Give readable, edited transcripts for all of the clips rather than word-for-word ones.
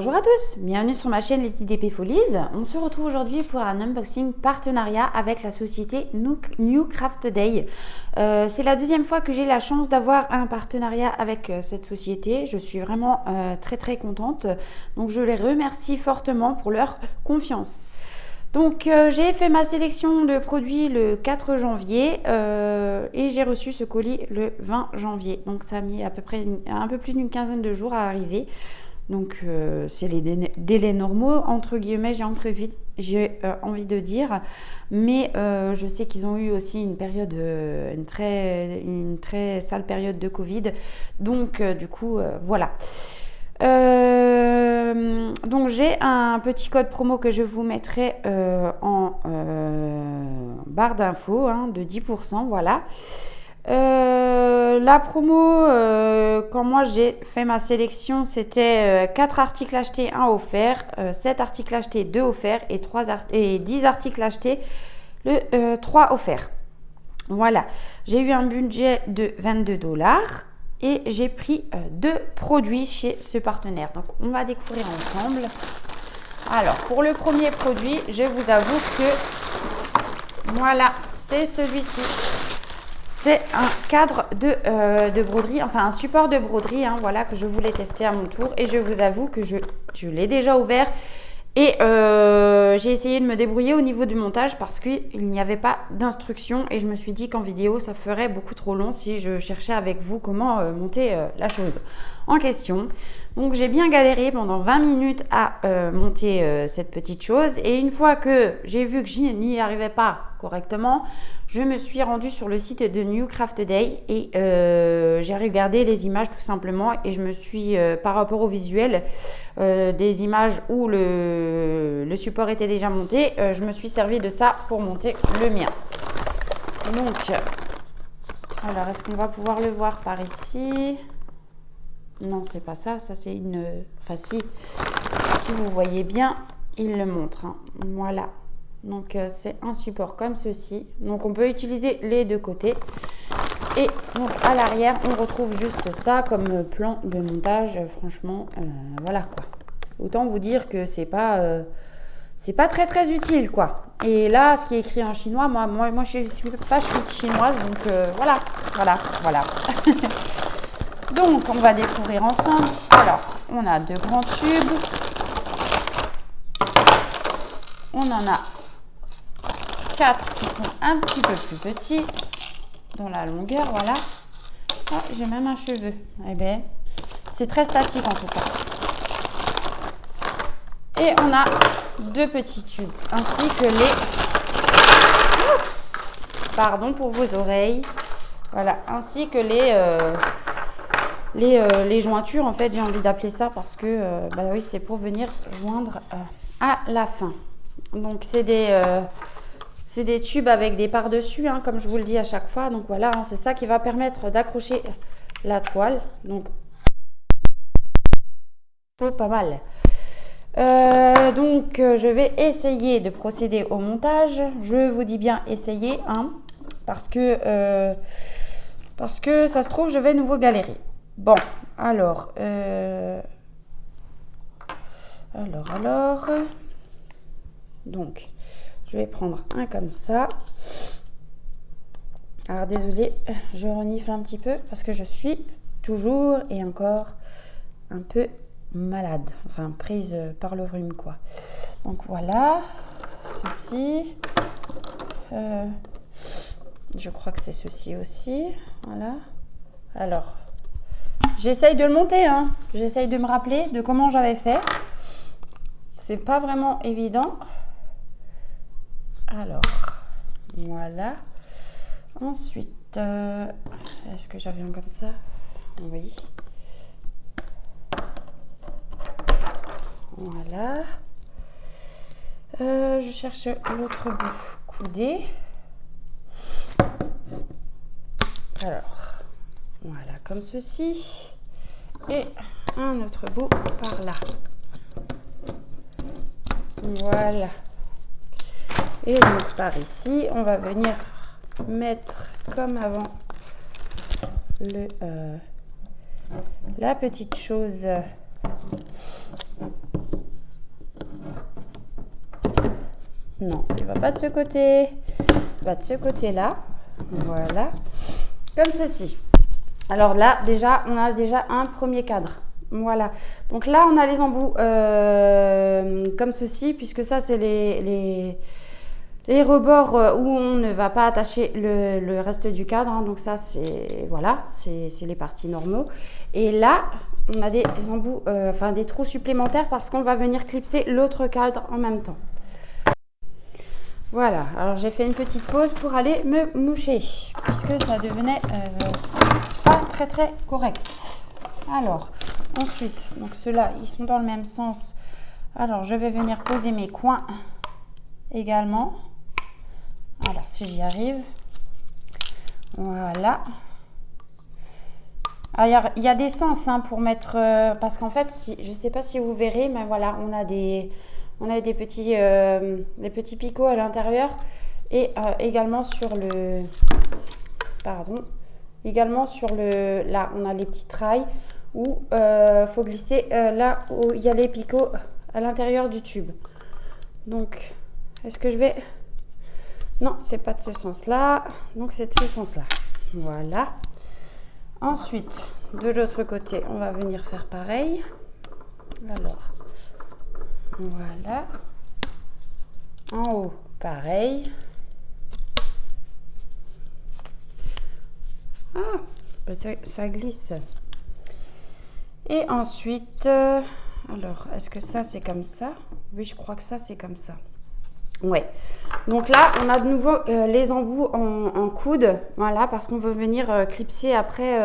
Bonjour à tous, bienvenue sur ma chaîne Letty DP Folies. On se retrouve aujourd'hui pour un unboxing partenariat avec la société New Craft Day. C'est la deuxième fois que j'ai la chance d'avoir un partenariat avec cette société. Je suis vraiment très contente. Donc je les remercie fortement pour leur confiance. Donc j'ai fait ma sélection de produits le 4 janvier et j'ai reçu ce colis le 20 janvier. Donc ça a mis à peu près un peu plus d'une quinzaine de jours à arriver. Donc c'est les délais normaux, entre guillemets, j'ai envie de dire. Mais je sais qu'ils ont eu aussi une période, une très sale période de Covid. Donc du coup, voilà. Donc j'ai un petit code promo que je vous mettrai en barre d'infos de 10%, voilà. La promo, quand moi j'ai fait ma sélection, c'était 4 articles achetés, 1 offert, 7 articles achetés, 2 offerts et 10 articles achetés, 3 offerts. Voilà, j'ai eu un budget de 22 $. Et j'ai pris 2 produits chez ce partenaire. Donc, on va découvrir ensemble. Alors, pour le premier produit, je vous avoue que, voilà, c'est celui-ci. C'est un cadre de broderie, enfin un support de broderie, voilà, que je voulais tester à mon tour. Et je vous avoue que je l'ai déjà ouvert. Et j'ai essayé de me débrouiller au niveau du montage parce qu'il n'y avait pas d'instruction et je me suis dit qu'en vidéo ça ferait beaucoup trop long si je cherchais avec vous comment monter la chose en question. Donc j'ai bien galéré pendant 20 minutes à monter cette petite chose et une fois que j'ai vu que je n'y arrivais pas correctement, je me suis rendue sur le site de New Craft Day et j'ai regardé les images tout simplement et je me suis, par rapport au visuel des images où le support était déjà monté, je me suis servi de ça pour monter le mien. Donc, alors est-ce qu'on va pouvoir le voir par ici? Non, c'est pas ça, ça c'est une... Enfin si vous voyez bien, il le montre, voilà. Donc c'est un support comme ceci. Donc on peut utiliser les deux côtés. Et donc à l'arrière, on retrouve juste ça comme plan de montage. Franchement, voilà quoi. Autant vous dire que c'est pas très utile quoi. Et là, ce qui est écrit en chinois, moi je suis pas chinoise, donc voilà. Donc on va découvrir ensemble. Alors, on a 2 grands tubes. On en a 4 qui sont un petit peu plus petits dans la longueur, voilà. Ah, j'ai même un cheveu. Eh bien, c'est très statique en tout cas. Et on a 2 petits tubes, ainsi que pardon pour vos oreilles. Voilà, ainsi que les jointures, en fait, j'ai envie d'appeler ça parce que, bah oui, c'est pour venir joindre à la fin. Donc, c'est des tubes avec des par-dessus, comme je vous le dis à chaque fois. Donc, voilà, c'est ça qui va permettre d'accrocher la toile. Donc, pas mal. Donc, je vais essayer de procéder au montage. Je vous dis bien essayer, parce que ça se trouve, je vais nouveau galérer. Bon, alors, donc, je vais prendre un comme ça. Alors, désolée, je renifle un petit peu parce que je suis toujours et encore un peu malade, enfin prise par le rhume quoi. Donc voilà, ceci, je crois que c'est ceci aussi, voilà. Alors, j'essaye de le monter, j'essaye de me rappeler de comment j'avais fait. C'est pas vraiment évident. Alors, voilà. Ensuite, est-ce que j'avais un comme ça? Oui. Voilà. Je cherche l'autre bout coudé. Alors, voilà, comme ceci. Et un autre bout par là. Voilà. Et donc par ici, on va venir mettre comme avant la petite chose Non, il va pas de ce côté. Il va de ce côté-là. Voilà. Comme ceci. Alors là, déjà, on a déjà un premier cadre. Voilà. Donc là, on a les embouts comme ceci, puisque ça, c'est les rebords où on ne va pas attacher le reste du cadre. Hein. Donc ça, c'est voilà, c'est les parties normaux. Et là, on a des embouts, enfin des trous supplémentaires parce qu'on va venir clipser l'autre cadre en même temps. Voilà, alors j'ai fait une petite pause pour aller me moucher, puisque ça devenait pas très correct. Alors, ensuite, donc ceux-là, ils sont dans le même sens. Alors, je vais venir poser mes coins également. Alors, si j'y arrive. Voilà. Alors, il y a des sens hein, pour mettre... parce qu'en fait, je ne sais pas si vous verrez, mais voilà, on a des petits picots à l'intérieur. Et également sur le... Pardon. Également sur le... Là, on a les petits trails où il faut glisser là où il y a les picots à l'intérieur du tube. Donc, est-ce que je vais... Non, c'est pas de ce sens-là. Donc, c'est de ce sens-là. Voilà. Ensuite, de l'autre côté, on va venir faire pareil. Alors, voilà. En haut, pareil. Ah, ça glisse. Et ensuite, alors, est-ce que ça, c'est comme ça? Oui, je crois que ça, c'est comme ça. Ouais. Donc là, on a de nouveau les embouts en coude. Voilà, parce qu'on veut venir clipser après,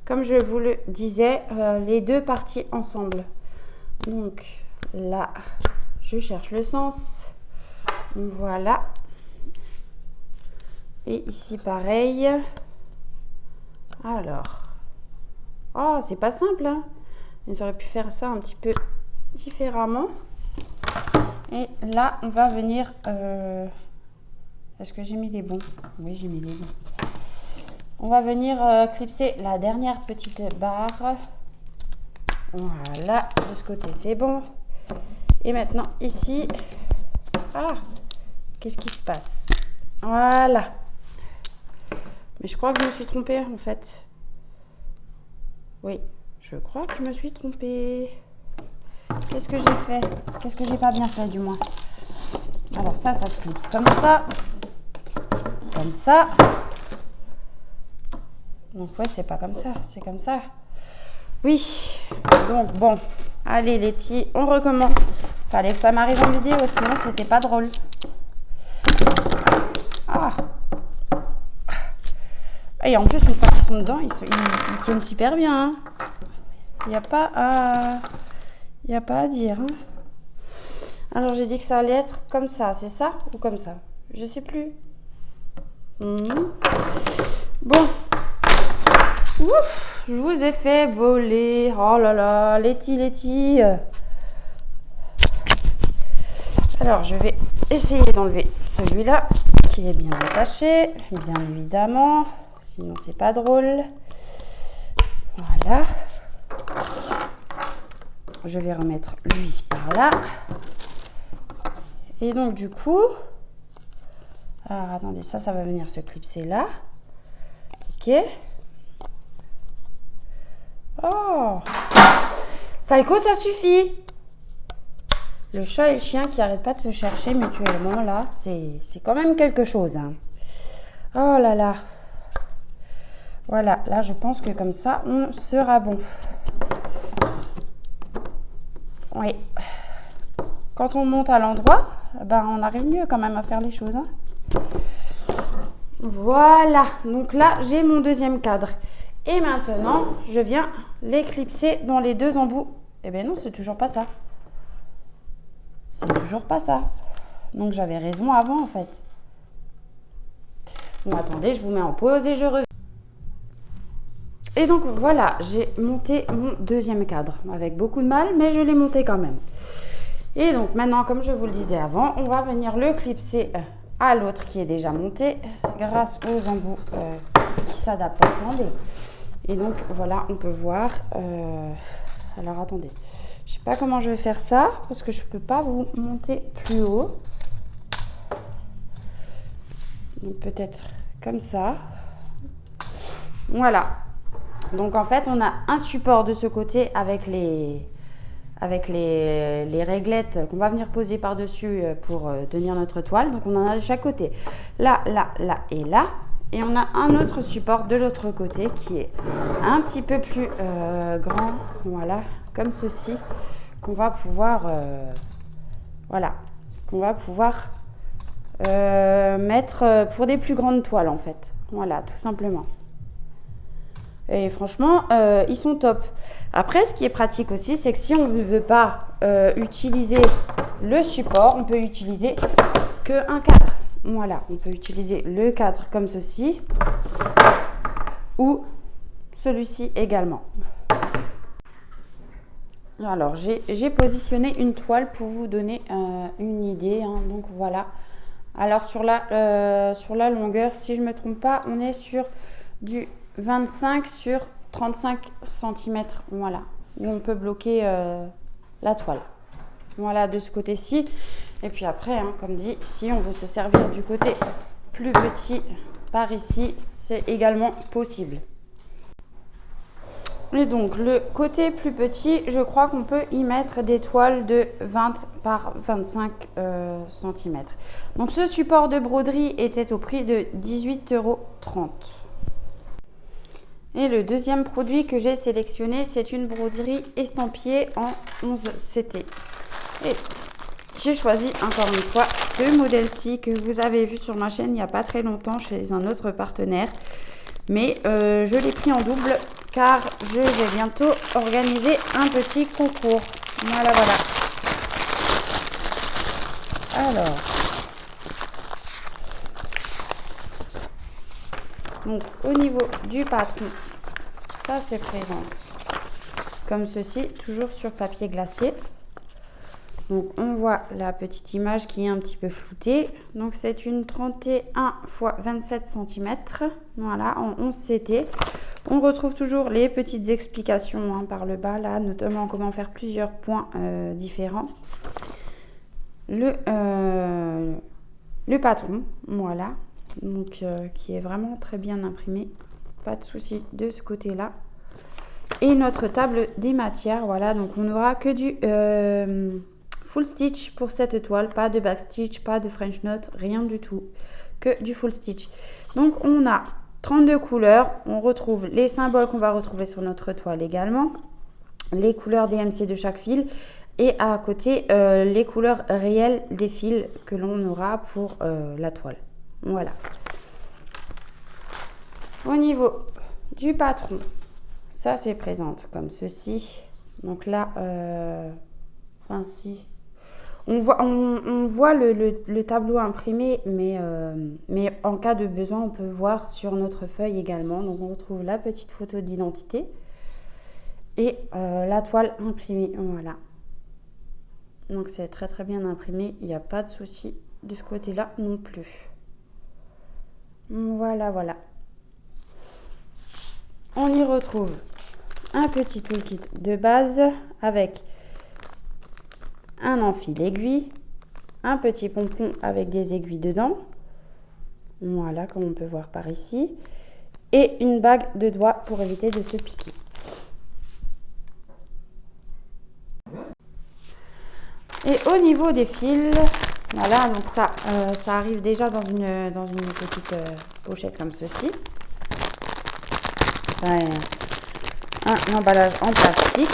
comme je vous le disais, les deux parties ensemble. Donc là, je cherche le sens. Voilà. Et ici, pareil. Alors. Oh, c'est pas simple, hein. Ils auraient pu faire ça un petit peu différemment. Et là, on va venir... Est-ce que j'ai mis les bons? Oui, j'ai mis les bons. On va venir clipser la dernière petite barre. Voilà, de ce côté, c'est bon. Et maintenant, ici... Ah, qu'est-ce qui se passe? Voilà. Mais je crois que je me suis trompée, en fait. Oui, je crois que je me suis trompée. Qu'est-ce que j'ai fait? Qu'est-ce que j'ai pas bien fait, du moins? Alors ça se clipse comme ça. Comme ça. Donc ouais, c'est pas comme ça, c'est comme ça. Oui. Donc bon, allez Letty, on recommence. Fallait que ça m'arrive en vidéo, sinon c'était pas drôle. Ah. Et en plus, une fois qu'ils sont dedans, ils tiennent super bien. Il n'y a pas à dire. Hein. Alors, j'ai dit que ça allait être comme ça, c'est ça ou comme ça? Je sais plus. Bon. Ouf, je vous ai fait voler. Oh là là, Letty. Alors, je vais essayer d'enlever celui-là qui est bien attaché, bien évidemment. Sinon, c'est pas drôle. Voilà. Je vais remettre lui par là. Et donc, du coup... Alors, attendez, ça va venir se clipser là. Ok. Oh! Psycho, ça suffit! Le chat et le chien qui n'arrêtent pas de se chercher mutuellement, là, c'est quand même quelque chose. Hein. Oh là là! Voilà, là, je pense que comme ça, on sera bon. Oui. Quand on monte à l'endroit, ben, on arrive mieux quand même à faire les choses. Hein. Voilà. Donc là, j'ai mon deuxième cadre. Et maintenant, je viens l'éclipser dans les deux embouts. Eh bien non, c'est toujours pas ça. C'est toujours pas ça. Donc j'avais raison avant, en fait. Bon, attendez, je vous mets en pause et je reviens. Et donc voilà, j'ai monté mon deuxième cadre avec beaucoup de mal, mais je l'ai monté quand même. Et donc maintenant, comme je vous le disais avant, on va venir le clipser à l'autre qui est déjà monté grâce aux embouts qui s'adaptent ensemble. Et donc voilà, on peut voir. Alors attendez, je sais pas comment je vais faire ça parce que je peux pas vous monter plus haut. Donc peut-être comme ça. Voilà. Donc en fait, on a un support de ce côté avec les réglettes qu'on va venir poser par-dessus pour tenir notre toile. Donc on en a de chaque côté. Là, là, là et là. Et on a un autre support de l'autre côté qui est un petit peu plus grand. Voilà, comme ceci. Qu'on va pouvoir... voilà. Qu'on va pouvoir mettre pour des plus grandes toiles en fait. Voilà, tout simplement. Et franchement, ils sont top. Après, ce qui est pratique aussi, c'est que si on ne veut pas utiliser le support, on peut utiliser qu'un cadre. Voilà, on peut utiliser le cadre comme ceci ou celui-ci également. Alors, j'ai positionné une toile pour vous donner une idée. Hein, donc voilà. Alors sur la longueur, si je ne me trompe pas, on est sur du 25 sur 35 cm, voilà, où on peut bloquer la toile. Voilà, de ce côté-ci. Et puis après, hein, comme dit, si on veut se servir du côté plus petit par ici, c'est également possible. Et donc, le côté plus petit, je crois qu'on peut y mettre des toiles de 20 par 25 cm. Donc, ce support de broderie était au prix de 18,30 €. Et le deuxième produit que j'ai sélectionné, c'est une broderie estampillée en 11 CT. Et j'ai choisi encore une fois ce modèle-ci que vous avez vu sur ma chaîne il n'y a pas très longtemps chez un autre partenaire. Mais je l'ai pris en double car je vais bientôt organiser un petit concours. Voilà, voilà. Alors, donc au niveau du patron, ça se présente comme ceci, toujours sur papier glacé. Donc on voit la petite image qui est un petit peu floutée. Donc c'est une 31 x 27 cm, voilà, en 11 CT. On retrouve toujours les petites explications hein, par le bas, là, notamment comment faire plusieurs points différents. Le patron, voilà, donc qui est vraiment très bien imprimé, pas de souci de ce côté-là. Et notre table des matières, voilà, donc on n'aura que du full stitch pour cette toile, pas de back stitch, pas de French knot, rien du tout, que du full stitch. Donc on a 32 couleurs, on retrouve les symboles qu'on va retrouver sur notre toile également, les couleurs DMC de chaque fil et à côté les couleurs réelles des fils que l'on aura pour la toile. Voilà. Au niveau du patron, ça se présente comme ceci. Donc là, enfin si, on voit le tableau imprimé, mais en cas de besoin, on peut voir sur notre feuille également. Donc on retrouve la petite photo d'identité et la toile imprimée. Voilà. Donc c'est très très bien imprimé, il n'y a pas de souci de ce côté-là non plus. Voilà, voilà. On y retrouve un petit toolkit de base avec un enfil aiguille, un petit pompon avec des aiguilles dedans, voilà comme on peut voir par ici, et une bague de doigts pour éviter de se piquer. Et au niveau des fils, voilà, donc ça arrive déjà dans une petite pochette comme ceci. Un emballage en plastique.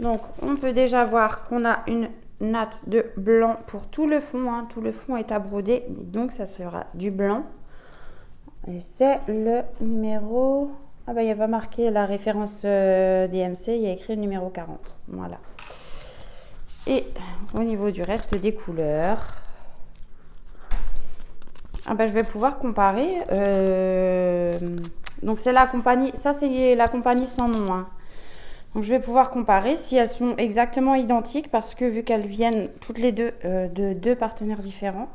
Donc on peut déjà voir qu'on a une natte de blanc pour tout le fond, hein. Tout le fond est à broder, donc ça sera du blanc. Et c'est le numéro... Ah bah il n'y a pas marqué la référence DMC, il y a écrit le numéro 40. Voilà. Et au niveau du reste des couleurs, ah bah je vais pouvoir comparer. Donc c'est la compagnie, ça c'est la compagnie sans nom, hein. Donc je vais pouvoir comparer si elles sont exactement identiques parce que vu qu'elles viennent toutes les deux de deux partenaires différents,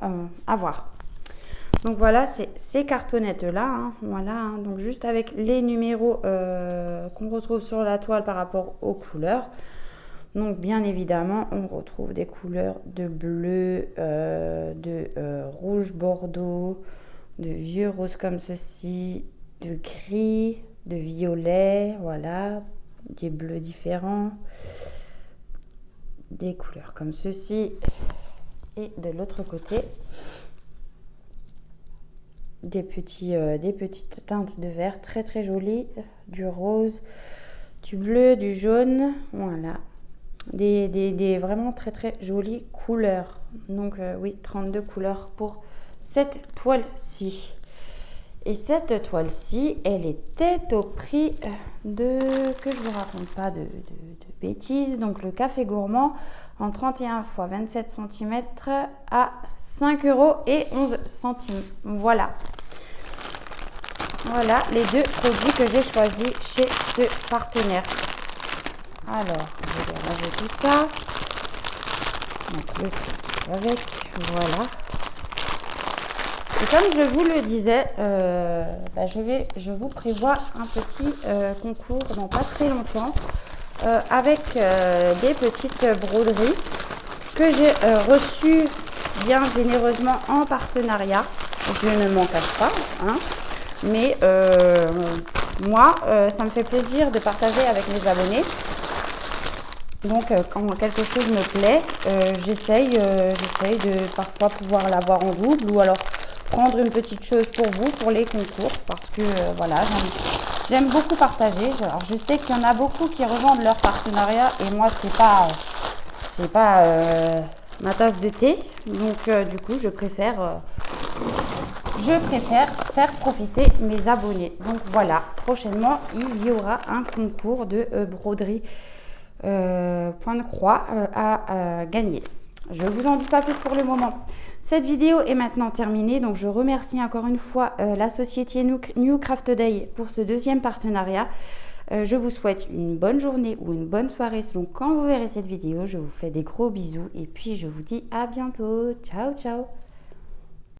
à voir. Donc voilà, c'est ces cartonnettes-là, hein, voilà, hein, donc juste avec les numéros qu'on retrouve sur la toile par rapport aux couleurs. Donc bien évidemment, on retrouve des couleurs de bleu, rouge bordeaux, de vieux rose comme ceci, de gris, de violet, voilà, des bleus différents, des couleurs comme ceci. Et de l'autre côté, des petites teintes de vert très très jolies, du rose, du bleu, du jaune, voilà. Des vraiment très très jolies couleurs. Donc oui, 32 couleurs pour cette toile-ci. Et cette toile-ci, elle était au prix de, que je vous raconte pas de bêtises, donc le café gourmand en 31 x 27 cm à 5,11 €. Voilà. Voilà les deux produits que j'ai choisis chez ce partenaire. Alors, je vais ranger tout ça. Donc, le truc avec, voilà. Et comme je vous le disais, je vous prévois un petit concours dans pas très longtemps avec des petites broderies que j'ai reçues bien généreusement en partenariat. Je ne m'en cache pas, hein, mais moi, ça me fait plaisir de partager avec mes abonnés. Donc, quand quelque chose me plaît, j'essaye de parfois pouvoir l'avoir en double ou alors prendre une petite chose pour vous, pour les concours, parce que voilà, j'aime beaucoup partager. Alors, je sais qu'il y en a beaucoup qui revendent leur partenariat et moi, c'est pas ma tasse de thé. Donc, du coup, je préfère faire profiter mes abonnés. Donc, voilà, prochainement, il y aura un concours de broderie point de croix à gagner. Je vous en dis pas plus pour le moment. Cette vidéo est maintenant terminée, donc je remercie encore une fois la société New Craft Day pour ce deuxième partenariat. Je vous souhaite une bonne journée ou une bonne soirée selon quand vous verrez cette vidéo. Je vous fais des gros bisous et puis je vous dis à bientôt. Ciao, ciao!